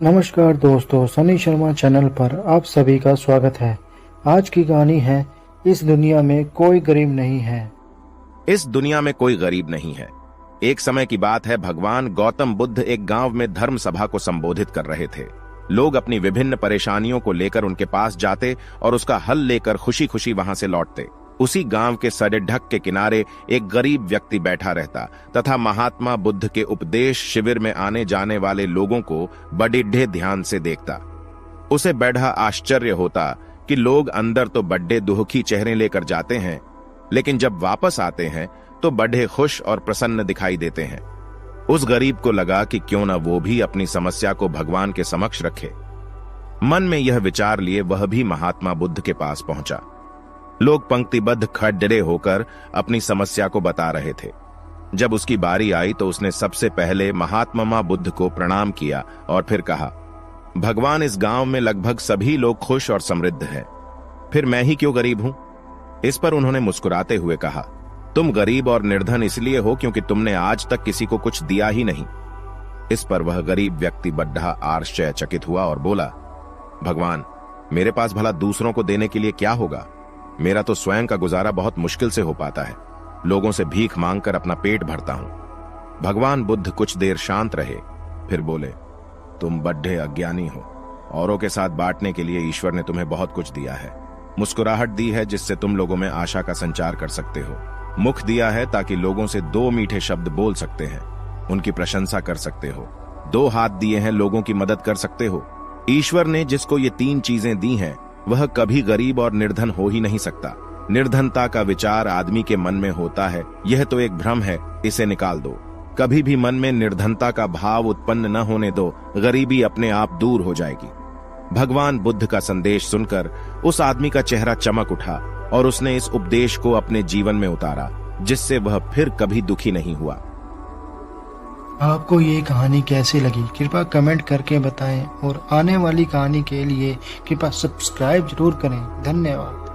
नमस्कार दोस्तों, सनी शर्मा चैनल पर आप सभी का स्वागत है। आज की कहानी है इस दुनिया में कोई गरीब नहीं है। इस दुनिया में कोई गरीब नहीं है। एक समय की बात है, भगवान गौतम बुद्ध एक गांव में धर्म सभा को संबोधित कर रहे थे। लोग अपनी विभिन्न परेशानियों को लेकर उनके पास जाते और उसका हल लेकर खुशी खुशी वहां से लौटते। उसी गांव के सड़े ढक के किनारे एक गरीब व्यक्ति बैठा रहता तथा महात्मा बुद्ध के उपदेश शिविर में आने जाने वाले लोगों को बड़े ध्यान से देखता। उसे बैठा आश्चर्य होता कि लोग अंदर तो बड़े दुखी चेहरे लेकर जाते हैं, लेकिन जब वापस आते हैं तो बड़े खुश और प्रसन्न दिखाई देते हैं। उस गरीब को लगा कि क्यों न वो भी अपनी समस्या को भगवान के समक्ष रखे। मन में यह विचार लिए वह भी महात्मा बुद्ध के पास पहुंचा। लोग पंक्तिबद्ध खड़े होकर अपनी समस्या को बता रहे थे। जब उसकी बारी आई तो उसने सबसे पहले महात्मा बुद्ध को प्रणाम किया और फिर कहा, भगवान, इस गांव में लगभग सभी लोग खुश और समृद्ध हैं, फिर मैं ही क्यों गरीब हूं? इस पर उन्होंने मुस्कुराते हुए कहा, तुम गरीब और निर्धन इसलिए हो क्योंकि तुमने आज तक किसी को कुछ दिया ही नहीं। इस पर वह गरीब व्यक्ति बड्ढा आश्चर्यचकित हुआ और बोला, भगवान, मेरे पास भला दूसरों को देने के लिए क्या होगा? मेरा तो स्वयं का गुजारा बहुत मुश्किल से हो पाता है। लोगों से भीख मांगकर अपना पेट भरता हूं। भगवान बुद्ध कुछ देर शांत रहे, फिर बोले, तुम बड्ढे अज्ञानी हो। औरों के साथ बांटने के लिए ईश्वर ने तुम्हें बहुत कुछ दिया है। मुस्कुराहट दी है जिससे तुम लोगों में आशा का संचार कर सकते हो। मुख दिया है ताकि लोगों से दो मीठे शब्द बोल सकते हैं, उनकी प्रशंसा कर सकते हो। दो हाथ दिए हैं, लोगों की मदद कर सकते हो। ईश्वर ने जिसको ये तीन चीजें दी हैं, वह कभी गरीब और निर्धन हो ही नहीं सकता। निर्धनता का विचार आदमी के मन में होता है, यह तो एक भ्रम है, इसे निकाल दो। कभी भी मन में निर्धनता का भाव उत्पन्न न होने दो, गरीबी अपने आप दूर हो जाएगी। भगवान बुद्ध का संदेश सुनकर उस आदमी का चेहरा चमक उठा और उसने इस उपदेश को अपने जीवन में उतारा, जिससे वह फिर कभी दुखी नहीं हुआ। आपको ये कहानी कैसी लगी कृपया कमेंट करके बताएं और आने वाली कहानी के लिए कृपया सब्सक्राइब जरूर करें। धन्यवाद।